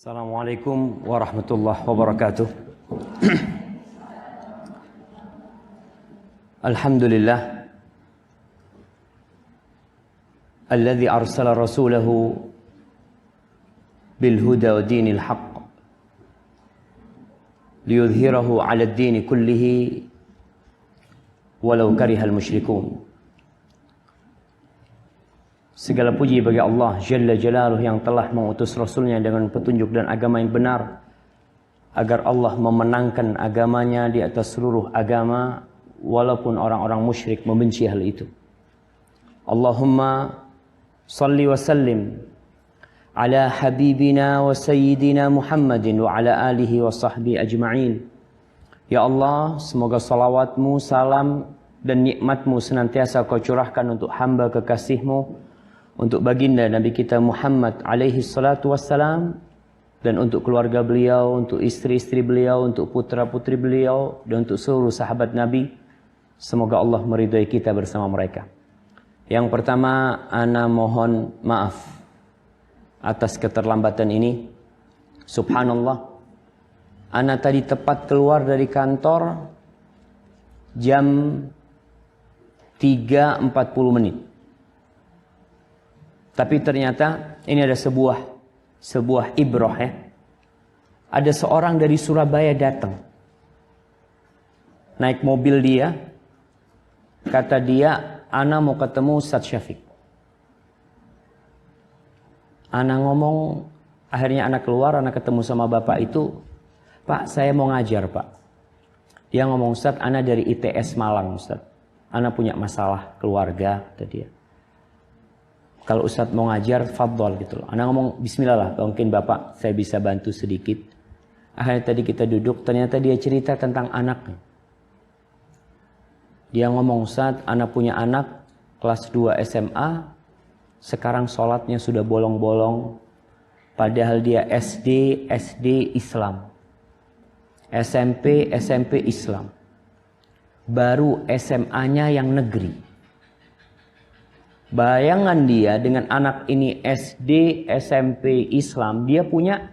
Assalamualaikum warahmatullahi wabarakatuh. Alhamdulillah alladzi arsala rasulahu bil huda wa dinil haqq liyudhhirahu 'ala ad-din kullihi walau karihal musyrikun. Segala puji bagi Allah Jalla Jalaluh yang telah mengutus Rasulnya dengan petunjuk dan agama yang benar, agar Allah memenangkan agamanya di atas seluruh agama walaupun orang-orang musyrik membenci hal itu. Allahumma salli wa sallim ala habibina wa sayyidina Muhammadin wa ala alihi wa sahbihi ajma'in. Ya Allah, semoga salawatmu, salam dan nikmatmu senantiasa kau curahkan untuk hamba kekasihmu, untuk baginda Nabi kita Muhammad alaihi salatu wassalam, dan untuk keluarga beliau, untuk istri-istri beliau, untuk putra-putri beliau, dan untuk seluruh sahabat Nabi. Semoga Allah meridai kita bersama mereka. Yang pertama, ana mohon maaf atas keterlambatan ini. Subhanallah, ana tadi tepat keluar dari kantor jam 3.40 menit. Tapi ternyata ini ada sebuah ibrah ya. Ada seorang dari Surabaya datang. Naik mobil dia. Kata dia, ana mau ketemu Ustaz Syafiq. Ana ngomong, akhirnya ana keluar, ana ketemu sama bapak itu. Pak, saya mau ngajar pak. Dia ngomong, Ustaz, ana dari ITS Malang Ustaz. Ana punya masalah keluarga, kata dia. Kalau Ustadz mau ngajar, fadhol gitu loh. Anak ngomong, bismillah lah, mungkin Bapak saya bisa bantu sedikit. Akhirnya tadi kita duduk, ternyata dia cerita tentang anaknya. Dia ngomong, Ustadz, anak punya anak, kelas 2 SMA, sekarang sholatnya sudah bolong-bolong. Padahal dia SD Islam. SMP Islam. Baru SMA-nya yang negeri. Bayangan dia dengan anak ini SD, SMP, Islam, dia punya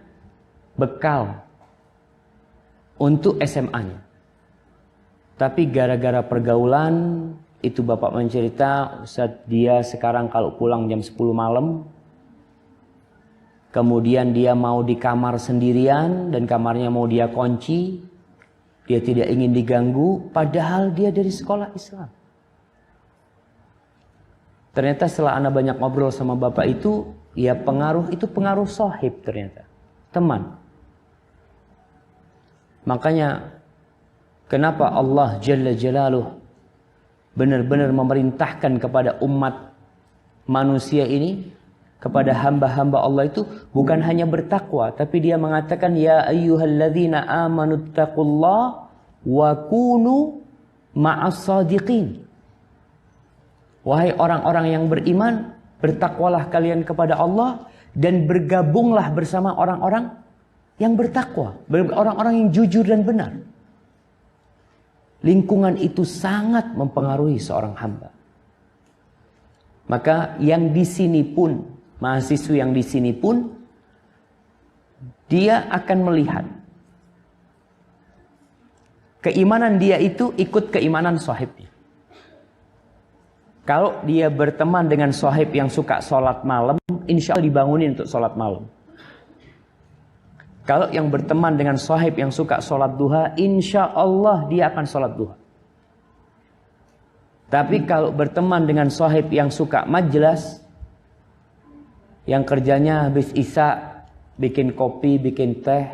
bekal untuk SMA-nya. Tapi gara-gara pergaulan, itu bapak mencerita, Ustadz, dia sekarang kalau pulang jam 10 malam, kemudian dia mau di kamar sendirian, dan kamarnya mau dia kunci, dia tidak ingin diganggu, padahal dia dari sekolah Islam. Ternyata setelah ana banyak ngobrol sama bapak itu, ya pengaruh sohib ternyata. Teman. Makanya, kenapa Allah Jalla Jalaluh benar-benar memerintahkan kepada umat manusia ini, kepada hamba-hamba Allah itu, bukan hanya bertakwa, tapi dia mengatakan, Ya ayyuhalladzina amanuttaqullah wa kunu ma'as sadiqin. Wahai orang-orang yang beriman, bertakwalah kalian kepada Allah dan bergabunglah bersama orang-orang yang bertakwa, orang-orang yang jujur dan benar. Lingkungan itu sangat mempengaruhi seorang hamba. Maka yang di sini pun, mahasiswa yang di sini pun, dia akan melihat keimanan dia itu ikut keimanan sahibnya. Kalau dia berteman dengan sahib yang suka sholat malam, insya Allah dibangunin untuk sholat malam. Kalau yang berteman dengan sahib yang suka sholat duha, insya Allah dia akan sholat duha. Tapi kalau berteman dengan sahib yang suka majlas, yang kerjanya habis isya, bikin kopi, bikin teh,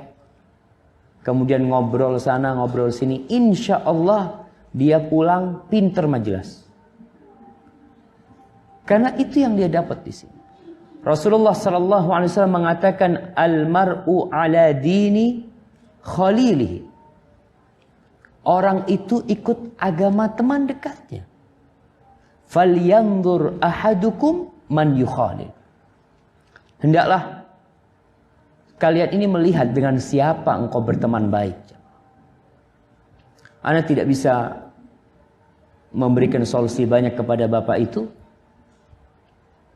kemudian ngobrol sana, ngobrol sini, insya Allah dia pulang pinter majlas. Karena itu yang dia dapat di sini. Rasulullah sallallahu alaihi wasallam mengatakan al-mar'u ala dini khalilihi. Orang itu ikut agama teman dekatnya. Falyanzur ahadukum man yukhalil. Hendaklah kalian ini melihat dengan siapa engkau berteman baik. Anda tidak bisa memberikan solusi banyak kepada bapak itu.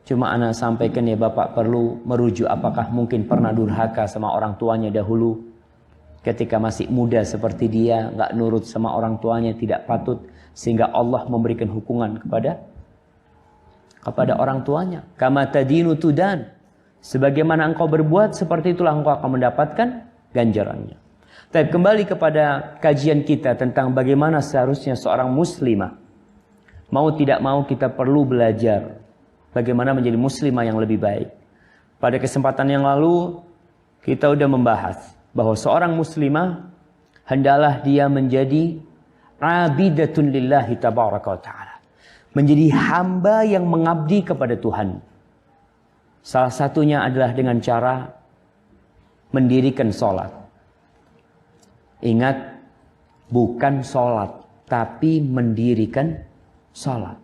Cuma ana sampaikan ya Bapak perlu merujuk apakah mungkin pernah durhaka sama orang tuanya dahulu. Ketika masih muda seperti dia, nggak nurut sama orang tuanya, tidak patut. Sehingga Allah memberikan hukuman kepada orang tuanya. Kama tadinu tudan. Sebagaimana engkau berbuat, seperti itulah engkau akan mendapatkan ganjarannya. Tapi kembali kepada kajian kita tentang bagaimana seharusnya seorang muslimah. Mau tidak mau kita perlu belajar bagaimana menjadi muslimah yang lebih baik. Pada kesempatan yang lalu kita sudah membahas bahwa seorang muslimah hendaklah dia menjadi abidatun lillahi tabaraka wa ta'ala. Menjadi hamba yang mengabdi kepada Tuhan. Salah satunya adalah dengan cara mendirikan sholat. Ingat, bukan sholat, tapi mendirikan sholat.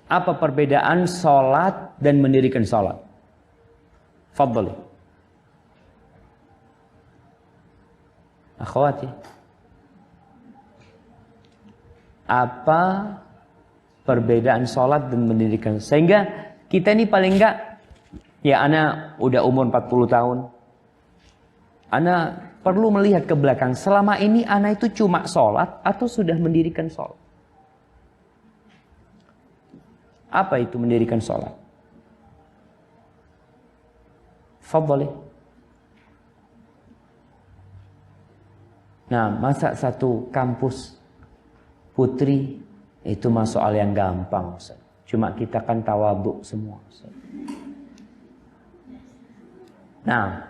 Apa perbedaan sholat dan mendirikan sholat? Fadhali. Akhwati. Apa perbedaan sholat dan mendirikan? Sehingga kita ini paling enggak, ya ana udah umur 40 tahun. Ana perlu melihat ke belakang. Selama ini ana itu cuma sholat atau sudah mendirikan sholat? Apa itu mendirikan sholat? Fadhali. Nah, masa satu kampus putri itu mah soal yang gampang, Ustaz. Cuma kita kan tawadhu semua, Ustaz. Nah,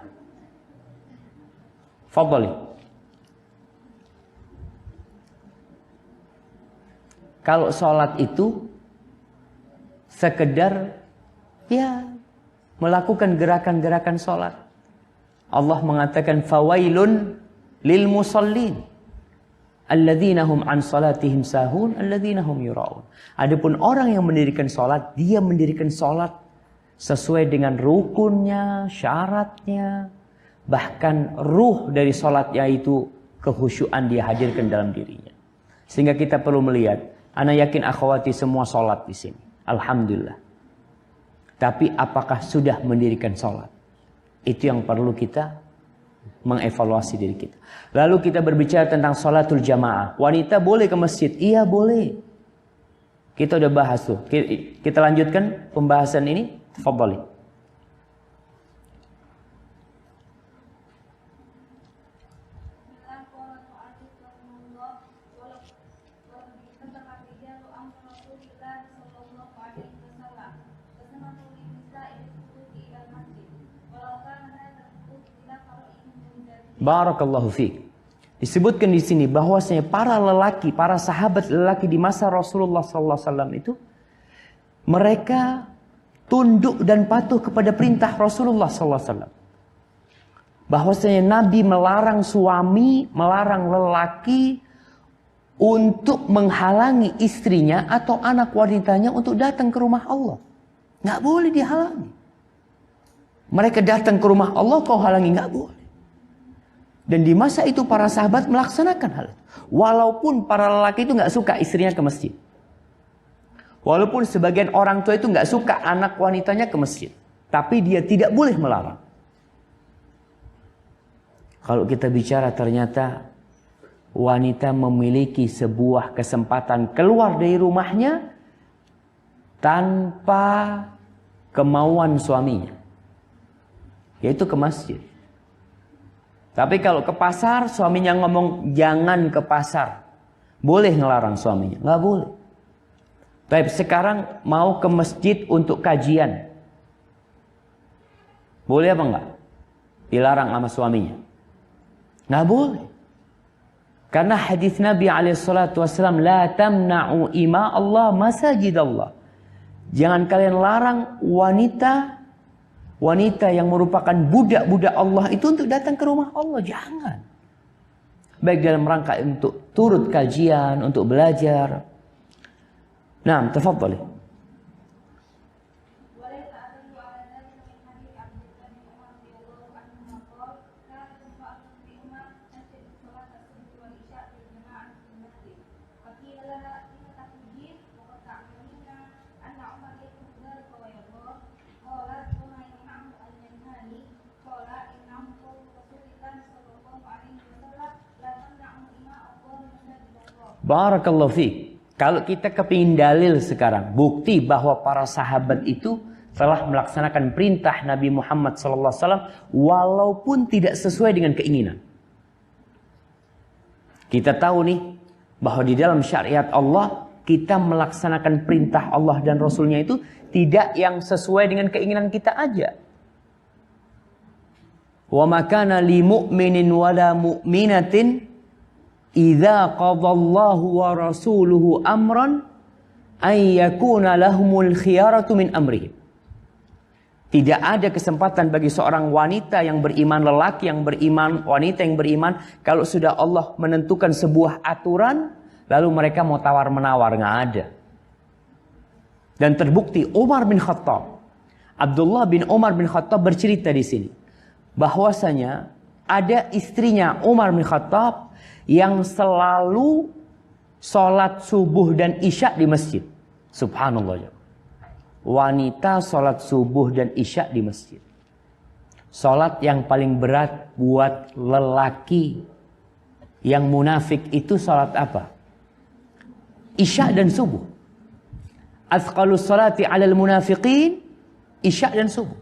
fadhali. Kalau sholat itu sekedar ya melakukan gerakan-gerakan sholat. Allah mengatakan fawailun lil musallin alladzina hum an salatihim sahun alladzina hum yura'un. Adapun orang yang mendirikan sholat, dia mendirikan sholat sesuai dengan rukunnya, syaratnya, bahkan ruh dari sholatnya itu kehusyuan dia hadirkan dalam dirinya. Sehingga kita perlu melihat, ana yakin akhwati semua sholat di sini. Alhamdulillah. Tapi apakah sudah mendirikan sholat? Itu yang perlu kita mengevaluasi diri kita. Lalu kita berbicara tentang sholatul jamaah. Wanita boleh ke masjid? Iya boleh. Kita udah bahas tuh. Kita lanjutkan pembahasan ini. Tafadhali. Barakallahu fiik. Disebutkan di sini bahwasanya para lelaki, para sahabat lelaki di masa Rasulullah sallallahu alaihi wasallam itu mereka tunduk dan patuh kepada perintah Rasulullah sallallahu alaihi wasallam. Bahwasanya Nabi melarang suami, melarang lelaki untuk menghalangi istrinya atau anak wanitanya untuk datang ke rumah Allah. Nggak boleh dihalangi. Mereka datang ke rumah Allah, kau halangi, nggak boleh. Dan di masa itu para sahabat melaksanakan hal itu. Walaupun para lelaki itu nggak suka istrinya ke masjid. Walaupun sebagian orang tua itu nggak suka anak wanitanya ke masjid. Tapi dia tidak boleh melarang. Kalau kita bicara ternyata wanita memiliki sebuah kesempatan keluar dari rumahnya tanpa kemauan suaminya. Yaitu ke masjid. Tapi kalau ke pasar, suaminya ngomong jangan ke pasar. Boleh ngelarang suaminya? Nggak boleh. Tapi sekarang mau ke masjid untuk kajian. Boleh apa enggak? Dilarang sama suaminya? Nggak boleh. Karena hadis Nabi SAW, la tamna'u ima Allah masajid Allah. Jangan kalian larang wanita yang merupakan budak-budak Allah itu untuk datang ke rumah Allah. Jangan. Baik dalam rangka untuk turut kajian, untuk belajar. Nah, tafadhali. Barakallahu fiik. Kalau kita kepingin dalil sekarang, bukti bahwa para sahabat itu telah melaksanakan perintah Nabi Muhammad SAW walaupun tidak sesuai dengan keinginan. Kita tahu nih bahwa di dalam syariat Allah kita melaksanakan perintah Allah dan Rasulnya itu tidak yang sesuai dengan keinginan kita aja. Wa ma kana li mu'minin wala mu'minatin idza qadallahu wa rasuluhu amran ay yakuna lahumul khiyaratu min amrihim. Tidak ada kesempatan bagi seorang wanita yang beriman, lelaki yang beriman, wanita yang beriman, kalau sudah Allah menentukan sebuah aturan, lalu mereka mau tawar-menawar, nggak ada. Dan terbukti Umar bin Khattab, Abdullah bin Umar bin Khattab bercerita di sini, bahwasanya ada istrinya Umar bin Khattab yang selalu sholat subuh dan isya di masjid. Subhanallah. Wanita sholat subuh dan isya di masjid. Sholat yang paling berat buat lelaki yang munafik itu sholat apa? Isya dan subuh. Athqalus sholati alal munafiqin, isya dan subuh.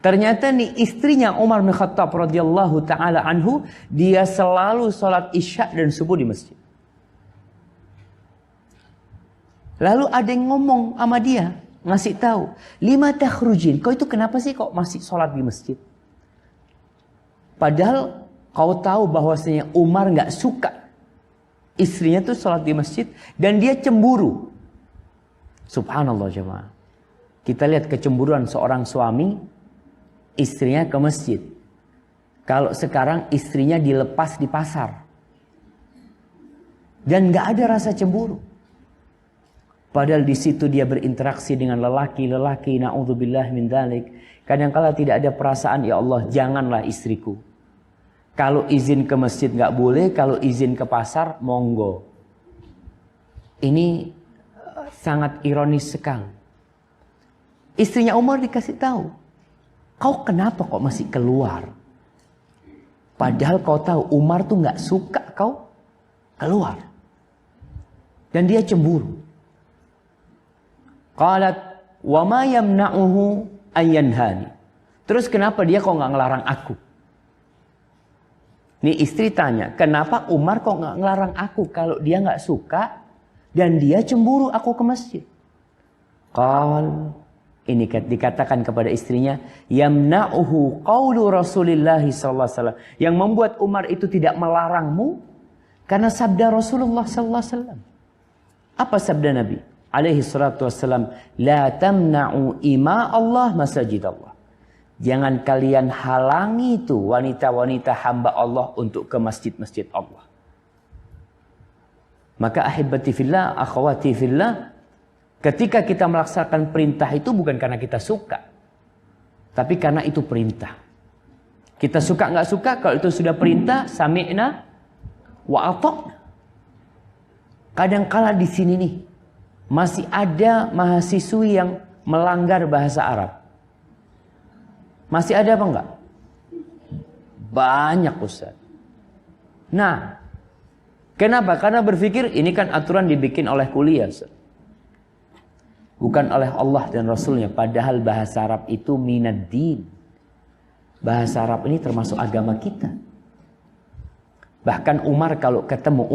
Ternyata nih istrinya Umar bin Khattab radhiyallahu taala anhu, dia selalu sholat isya dan subuh di masjid. Lalu ada yang ngomong sama dia, ngasih tahu, lima takhrujin, kau itu kenapa sih kok masih sholat di masjid? Padahal kau tahu bahwasanya Umar nggak suka istrinya tuh sholat di masjid dan dia cemburu. Subhanallah jemaah. Kita lihat kecemburuan seorang suami, istrinya ke masjid. Kalau sekarang istrinya dilepas di pasar dan nggak ada rasa cemburu. Padahal di situ dia berinteraksi dengan lelaki-lelaki, na'udzubillah min dzalik. Kadang-kala tidak ada perasaan, ya Allah, janganlah istriku. Kalau izin ke masjid nggak boleh, kalau izin ke pasar, monggo. Ini sangat ironis sekali. Istrinya Umar dikasih tahu, kau kenapa kok masih keluar? Padahal kau tahu Umar tuh nggak suka kau keluar. Dan dia cemburu. Qalat wa ma yamna'uhu an yanhani. Terus kenapa dia kok nggak ngelarang aku? Nih istri tanya, kenapa Umar kok nggak ngelarang aku kalau dia nggak suka dan dia cemburu aku ke masjid? Qal, ini dikatakan kepada istrinya, yamna'uhu qaulu Rasulillah sallallahu alaihi wasallam. Yang membuat Umar itu tidak melarangmu karena sabda Rasulullah sallallahu alaihi wasallam. Apa sabda Nabi alaihi salatu wassalam? La tamna'u ima Allah masajid Allah. Jangan kalian halangi itu wanita-wanita hamba Allah untuk ke masjid-masjid Allah. Maka ahibati fillah, akhwati fillah, ketika kita melaksanakan perintah itu bukan karena kita suka, tapi karena itu perintah. Kita suka nggak suka, kalau itu sudah perintah, sami'na wa ata'na. Kadang-kala di sini nih masih ada mahasiswi yang melanggar bahasa Arab. Masih ada apa enggak? Banyak Ustaz. Nah, kenapa? Karena berpikir ini kan aturan dibikin oleh kuliah, Ustaz. Bukan oleh Allah dan Rasulnya. Padahal bahasa Arab itu minaddin. Bahasa Arab ini termasuk agama kita. Bahkan Umar kalau ketemu,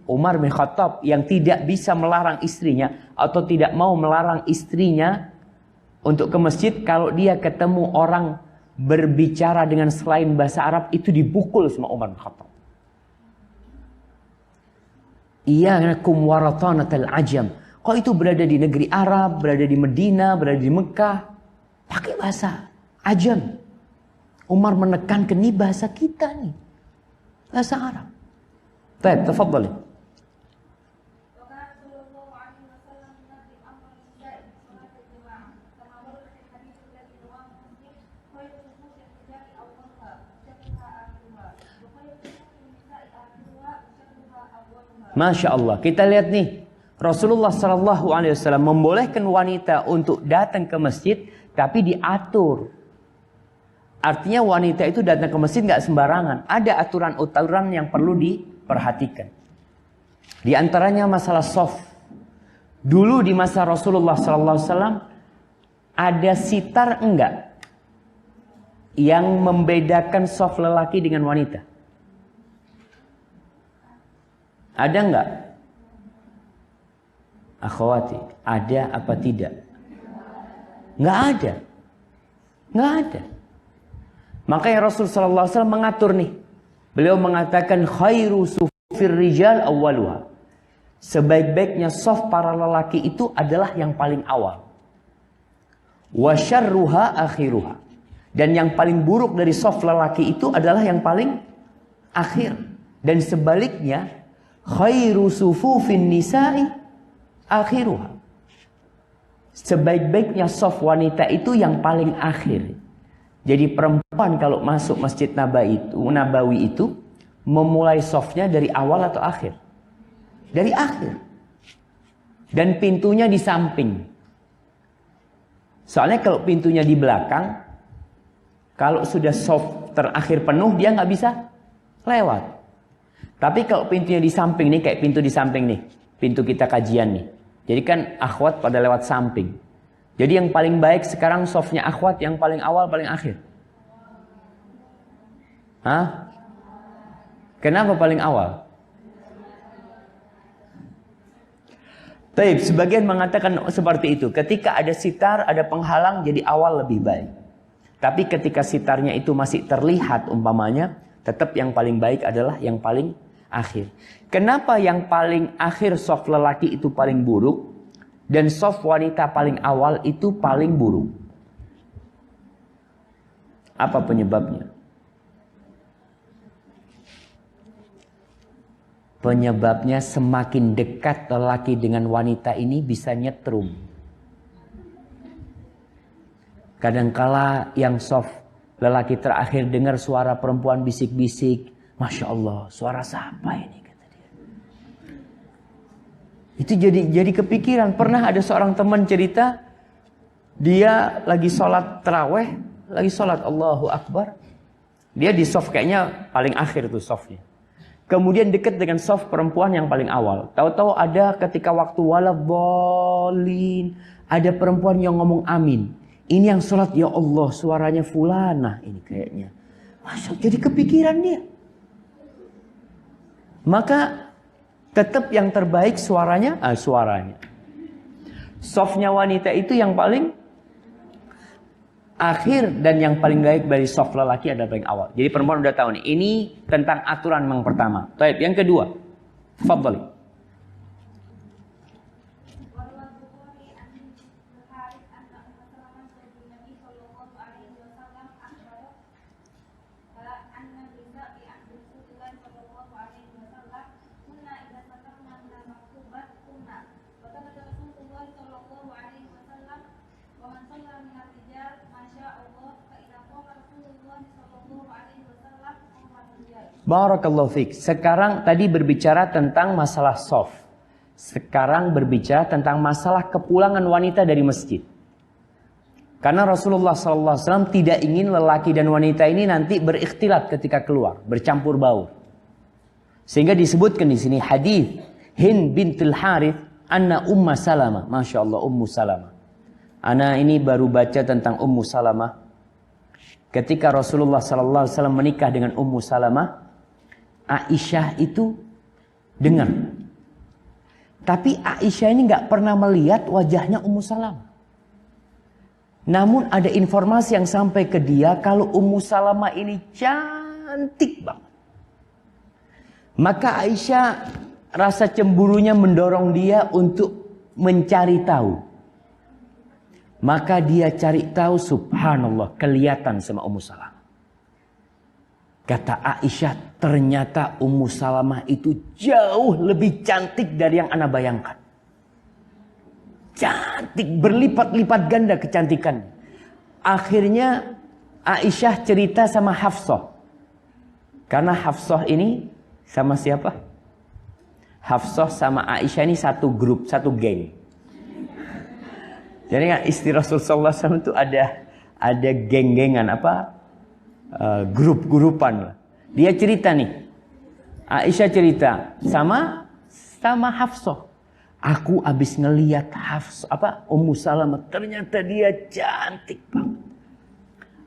Umar bin Khattab yang tidak bisa melarang istrinya atau tidak mau melarang istrinya untuk ke masjid, kalau dia ketemu orang berbicara dengan selain bahasa Arab itu dipukul sama Umar bin Khattab. Iyyakum waratanatal ajam. Kok itu berada di negeri Arab, berada di Medina, berada di Mekah, pakai bahasa ajam. Umar menekankan ini bahasa kita nih, bahasa Arab. Baik, tafadhali. Masya Allah, kita lihat nih, Rasulullah SAW membolehkan wanita untuk datang ke masjid, tapi diatur. Artinya wanita itu datang ke masjid nggak sembarangan. Ada aturan-aturan yang perlu diperhatikan. Di antaranya masalah soft. Dulu di masa Rasulullah SAW ada sitar enggak yang membedakan soft lelaki dengan wanita? Ada enggak? Akhwati, ada apa tidak? Enggak ada. Enggak ada. Makanya Rasul sallallahu alaihi wasallam mengatur nih. Beliau mengatakan khairu sufir rijal awwaluha. Sebaik-baiknya saf para lelaki itu adalah yang paling awal. Wa syarruha akhiruha. Dan yang paling buruk dari saf lelaki itu adalah yang paling akhir. Dan sebaliknya khairu sufufin nisa'i akhiruha. Sebaik-baiknya saf wanita itu yang paling akhir. Jadi perempuan kalau masuk Masjid Nabawi itu memulai safnya dari awal atau akhir? Dari akhir. Dan pintunya di samping. Soalnya kalau pintunya di belakang, kalau sudah saf terakhir penuh dia nggak bisa lewat. Tapi kalau pintunya di samping nih, kayak pintu di samping nih, pintu kita kajian nih. Jadi kan akhwat pada lewat samping. Jadi yang paling baik sekarang softnya akhwat yang paling awal paling akhir. Hah? Kenapa paling awal? Taib, sebagian mengatakan seperti itu. Ketika ada sitar, ada penghalang, jadi awal lebih baik. Tapi ketika sitarnya itu masih terlihat umpamanya, tetap yang paling baik adalah yang paling akhir. Kenapa yang paling akhir soft lelaki itu paling buruk dan soft wanita paling awal itu paling buruk? Apa penyebabnya? Penyebabnya semakin dekat lelaki dengan wanita ini bisa nyetrum. Kadangkala yang soft lelaki terakhir dengar suara perempuan bisik-bisik, Masya Allah, suara siapa ini? Kata dia. Itu jadi kepikiran. Pernah ada seorang teman cerita, dia lagi sholat taraweh, lagi sholat Allahu Akbar. Dia di soft kayaknya paling akhir tuh softnya. Kemudian dekat dengan soft perempuan yang paling awal. Tahu-tahu ada ketika waktu walabolin, ada perempuan yang ngomong amin. Ini yang sholat, ya Allah, suaranya fulanah ini kayaknya. Masya Allah, jadi kepikiran dia. Maka tetap yang terbaik suaranya. Softnya wanita itu yang paling akhir dan yang paling baik dari soft lelaki adalah paling awal. Jadi perempuan udah tahu nih. Ini tentang aturan yang pertama. Baik, yang kedua. Fadhali. Barakallahu fiik. Sekarang tadi berbicara tentang masalah soft. Sekarang berbicara tentang masalah kepulangan wanita dari masjid. Karena Rasulullah SAW tidak ingin lelaki dan wanita ini nanti berikhtilat ketika keluar, bercampur baur. Sehingga disebutkan di sini hadis Hind bintul Harith anna Ummu Salamah. Masya Allah, Ummu Salamah. Ana ini baru baca tentang Ummu Salamah. Ketika Rasulullah SAW menikah dengan Ummu Salamah, Aisyah itu dengar. Tapi Aisyah ini nggak pernah melihat wajahnya Ummu Salamah. Namun ada informasi yang sampai ke dia kalau Ummu Salamah ini cantik banget. Maka Aisyah rasa cemburunya mendorong dia untuk mencari tahu. Maka dia cari tahu, subhanallah, kelihatan sama Ummu Salamah. Kata Aisyah, ternyata Ummu Salamah itu jauh lebih cantik dari yang ana bayangkan. Cantik, berlipat-lipat ganda kecantikan. Akhirnya Aisyah cerita sama Hafsah. Karena Hafsah ini sama siapa? Hafsah sama Aisyah ini satu grup, satu geng. Jadi istri Rasulullah SAW itu ada geng-gengan grup-grupan lah. Dia cerita nih. Aisyah cerita sama sama Hafsah. Aku habis ngelihat Ummu Salamah, ternyata dia cantik banget.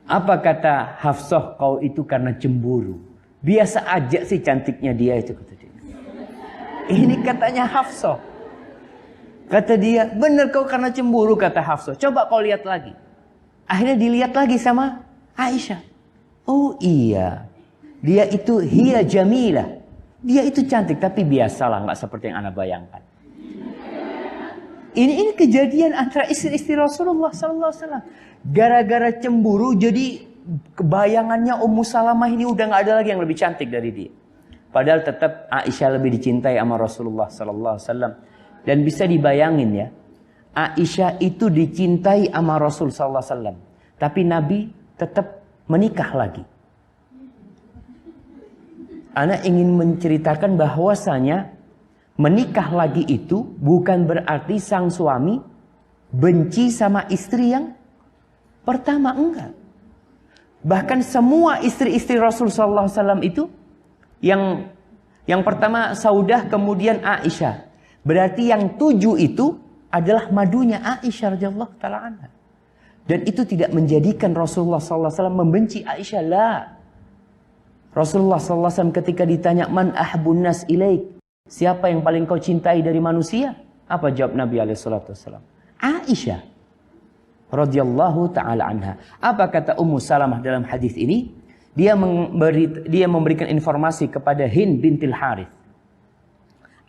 Apa kata Hafsah? Kau itu karena cemburu. Biasa aja sih cantiknya dia itu, kata dia. Ini katanya Hafsah. Kata dia, benar kau karena cemburu, kata Hafsah. Coba kau lihat lagi. Akhirnya dilihat lagi sama Aisyah. Oh iya, dia itu hiya jamilah. Dia itu cantik, tapi biasalah, nggak seperti yang Anda bayangkan. Ini kejadian antara istri-istri Rasulullah SAW. Gara-gara cemburu, jadi kebayangannya Ummu Salamah ini udah nggak ada lagi yang lebih cantik dari dia. Padahal tetap Aisyah lebih dicintai sama Rasulullah SAW. Dan bisa dibayangin ya, Aisyah itu dicintai sama Rasul SAW. Tapi Nabi tetap menikah lagi. Ana ingin menceritakan bahwasanya menikah lagi itu bukan berarti sang suami benci sama istri yang pertama, enggak. Bahkan semua istri-istri Rasul SAW itu yang pertama Saudah, kemudian Aisyah. Berarti yang 7 itu adalah madunya Aisyah radhiyallahu taala anha. Dan itu tidak menjadikan Rasulullah SAW membenci Aisyah. La. Rasulullah SAW ketika ditanya, Man ahbun nas ilaik? Siapa yang paling kau cintai dari manusia? Apa jawab Nabi SAW? Aisyah radhiyallahu ta'ala anha. Apa kata Ummu Salamah dalam hadis ini? Dia memberikan informasi kepada Hind bintil Harith.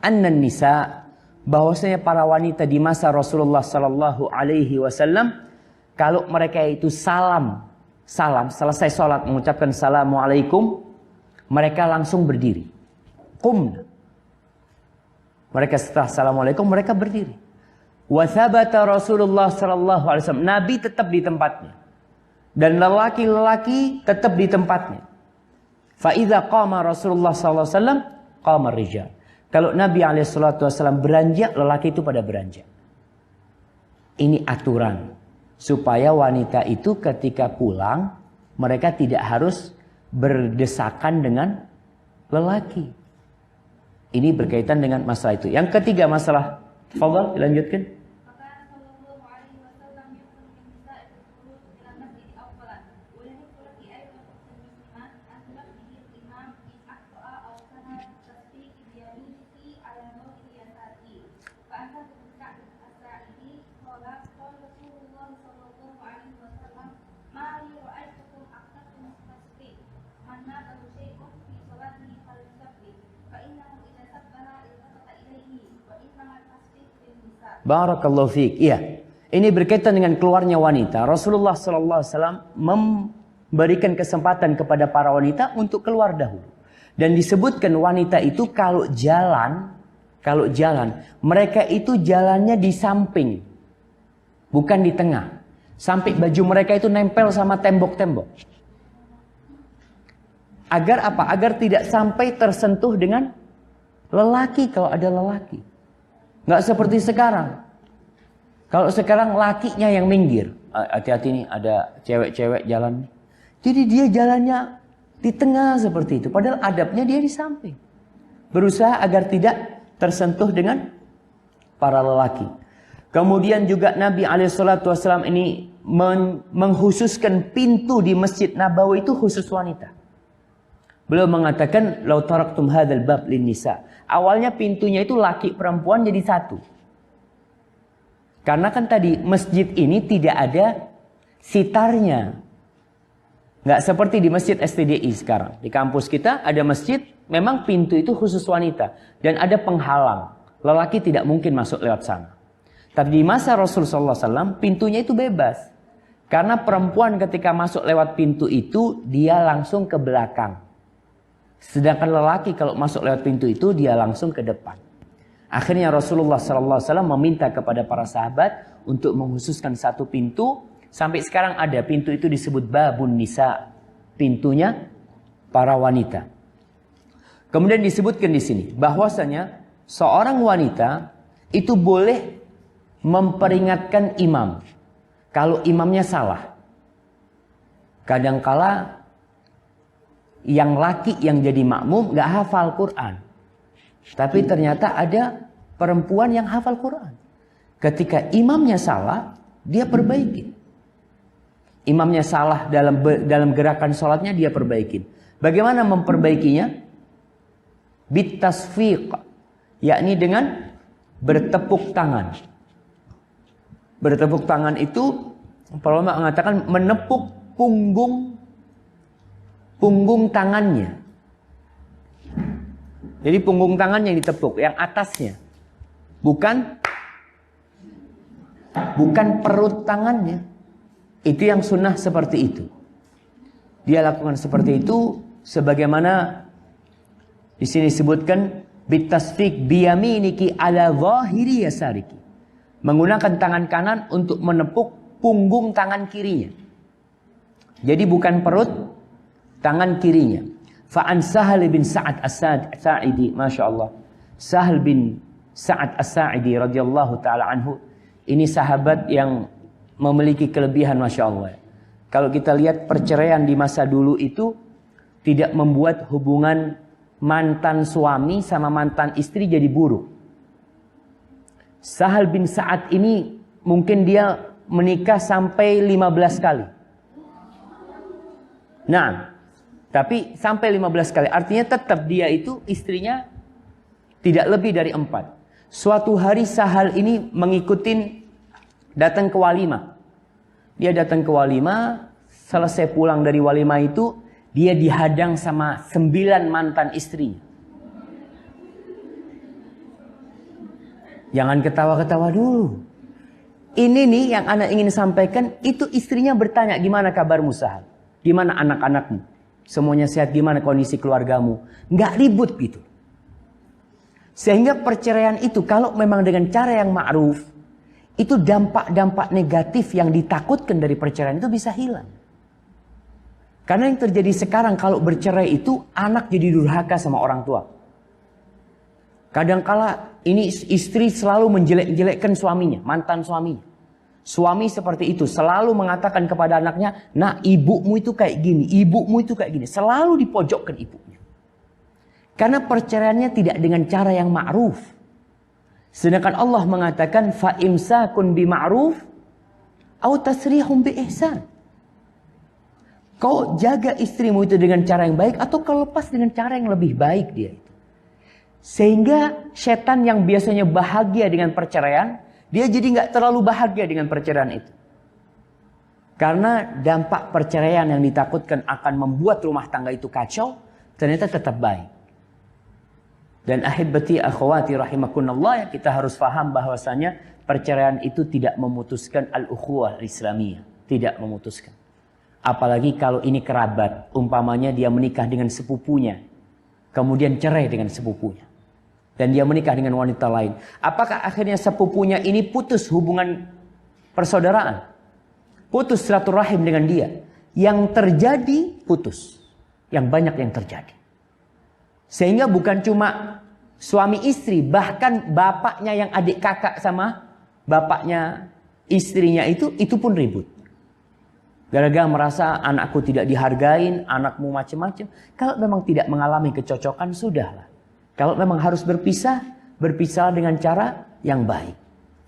Annan nisa, bahwasanya para wanita di masa Rasulullah sallallahu alaihi wasallam, kalau mereka itu salam selesai sholat mengucapkan assalamualaikum, mereka langsung berdiri. Qumna. Mereka setelah assalamualaikum mereka berdiri. Wa thabata Rasulullah sallallahu alaihi wasallam, Nabi tetap di tempatnya. Dan lelaki-lelaki tetap di tempatnya. Fa idza qama Rasulullah sallallahu alaihi wasallam, qama rijal. Kalau Nabi alaihi wasallam beranjak, lelaki itu pada beranjak. Ini aturan supaya wanita itu ketika pulang mereka tidak harus berdesakan dengan lelaki. Ini berkaitan dengan masalah itu. Yang ketiga masalah, tafadhal dilanjutkan. Barakallahu fiik. Iya. Ini berkaitan dengan keluarnya wanita. Rasulullah SAW memberikan kesempatan kepada para wanita untuk keluar dahulu. Dan disebutkan wanita itu kalau jalan, mereka itu jalannya di samping, bukan di tengah. Sampai baju mereka itu nempel sama tembok-tembok. Agar apa? Agar tidak sampai tersentuh dengan lelaki kalau ada lelaki. Nggak seperti sekarang. Kalau sekarang lakinya yang minggir. Hati-hati nih, ada cewek-cewek jalan. Jadi dia jalannya di tengah seperti itu. Padahal adabnya dia di samping. Berusaha agar tidak tersentuh dengan para lelaki. Kemudian juga Nabi SAW ini mengkhususkan pintu di Masjid Nabawi itu khusus wanita. Beliau mengatakan, "Lau taraktum hadzal bab lin nisa." Awalnya pintunya itu laki perempuan jadi satu. Karena kan tadi masjid ini tidak ada sitarnya. Nggak seperti di masjid STDI sekarang. Di kampus kita ada masjid, memang pintu itu khusus wanita. Dan ada penghalang. Lelaki tidak mungkin masuk lewat sana. Tapi di masa Rasulullah SAW, pintunya itu bebas. Karena perempuan ketika masuk lewat pintu itu, dia langsung ke belakang. Sedangkan lelaki kalau masuk lewat pintu itu, dia langsung ke depan. Akhirnya Rasulullah SAW meminta kepada para sahabat untuk mengkhususkan satu pintu. Sampai sekarang ada pintu itu disebut babun nisa. Pintunya para wanita. Kemudian disebutkan di sini bahwasanya seorang wanita itu boleh memperingatkan imam kalau imamnya salah. Kadangkala yang laki yang jadi makmum gak hafal Quran. Tapi ternyata ada perempuan yang hafal Quran. Ketika imamnya salah, dia perbaiki. Imamnya salah dalam gerakan sholatnya, dia perbaikin. Bagaimana memperbaikinya? Bitasfiq, yakni dengan bertepuk tangan. Bertepuk tangan itu, para ulama mengatakan menepuk punggung tangannya. Jadi punggung tangannya yang ditepuk, yang atasnya. Bukan perut tangannya. Itu yang sunnah seperti itu. Dia lakukan seperti itu sebagaimana di sini disebutkan bitasfiq biyaminiki ala zahiri yasariki. Menggunakan tangan kanan untuk menepuk punggung tangan kirinya. Jadi bukan perut, tangan kirinya. Fa'an Sahal bin Sa'ad As-Sa'idi, Masya Allah. Sahal bin Sa'ad As-Sa'idi radhiyallahu ta'ala anhu. Ini sahabat yang memiliki kelebihan, Masya Allah. Kalau kita lihat perceraian di masa dulu itu tidak membuat hubungan mantan suami sama mantan istri jadi buruk. Sahal bin Sa'ad ini mungkin dia menikah sampai 15 kali. Nah, tapi sampai 15 kali. Artinya tetap dia itu istrinya tidak lebih dari 4. Suatu hari Sahal ini datang ke walimah. Dia datang ke walimah, selesai pulang dari walimah itu, dia dihadang sama 9 mantan istrinya. Jangan ketawa-ketawa dulu. Ini nih yang anak ingin sampaikan, itu istrinya bertanya, gimana kabarmu Sahal? Gimana anak-anakmu? Semuanya sehat, gimana kondisi keluargamu? Nggak ribut gitu. Sehingga perceraian itu kalau memang dengan cara yang ma'ruf, itu dampak-dampak negatif yang ditakutkan dari perceraian itu bisa hilang. Karena yang terjadi sekarang kalau bercerai itu anak jadi durhaka sama orang tua. Kadangkala ini istri selalu menjelek-jelekkan suaminya, mantan suaminya. Suami seperti itu selalu mengatakan kepada anaknya, "Nah, ibumu itu kayak gini, ibumu itu kayak gini." Selalu dipojokkan ibunya. Karena perceraiannya tidak dengan cara yang ma'ruf. Sedangkan Allah mengatakan fa imsakun bima'ruf au tasrihum biihsan. Kau jaga istrimu itu dengan cara yang baik atau kau lepas dengan cara yang lebih baik dia itu. Sehingga setan yang biasanya bahagia dengan perceraian, dia jadi nggak terlalu bahagia dengan perceraian itu. Karena dampak perceraian yang ditakutkan akan membuat rumah tangga itu kacau, ternyata tetap baik. Dan ahibati akhwati rahimakunallah, kita harus paham bahwasanya perceraian itu tidak memutuskan al-ukhuwah islamiyah, tidak memutuskan. Apalagi kalau ini kerabat, umpamanya dia menikah dengan sepupunya, kemudian cerai dengan sepupunya, dan dia menikah dengan wanita lain. Apakah akhirnya sepupunya ini putus hubungan persaudaraan, putus silaturahim dengan dia? Yang terjadi putus, yang banyak yang terjadi. Sehingga bukan cuma suami istri, bahkan bapaknya yang adik kakak sama bapaknya istrinya itu pun ribut. Gara-gara merasa anakku tidak dihargain, anakmu macam-macam. Kalau memang tidak mengalami kecocokan, sudahlah. Kalau memang harus berpisah, berpisah dengan cara yang baik.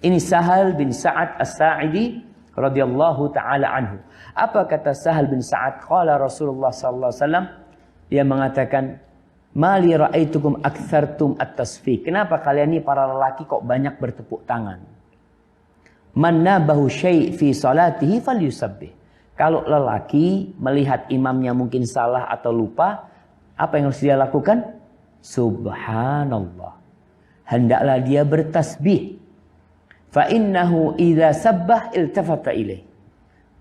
Ini Sahal bin Sa'ad As-Sa'idi radhiyallahu taala anhu. Apa kata Sahal bin Sa'ad? Qala Rasulullah sallallahu alaihi wasallam, dia mengatakan, "Mali ra'aitukum aktsartum at-tasfiq." Kenapa kalian ini para lelaki kok banyak bertepuk tangan? Man nabahu syai' fi salatihi falyusabbih. Kalau lelaki melihat imamnya mungkin salah atau lupa, apa yang harus dia lakukan? Subhanallah. Hendaklah dia bertasbih. Fa innahu idza sabbah iltafata ilaih.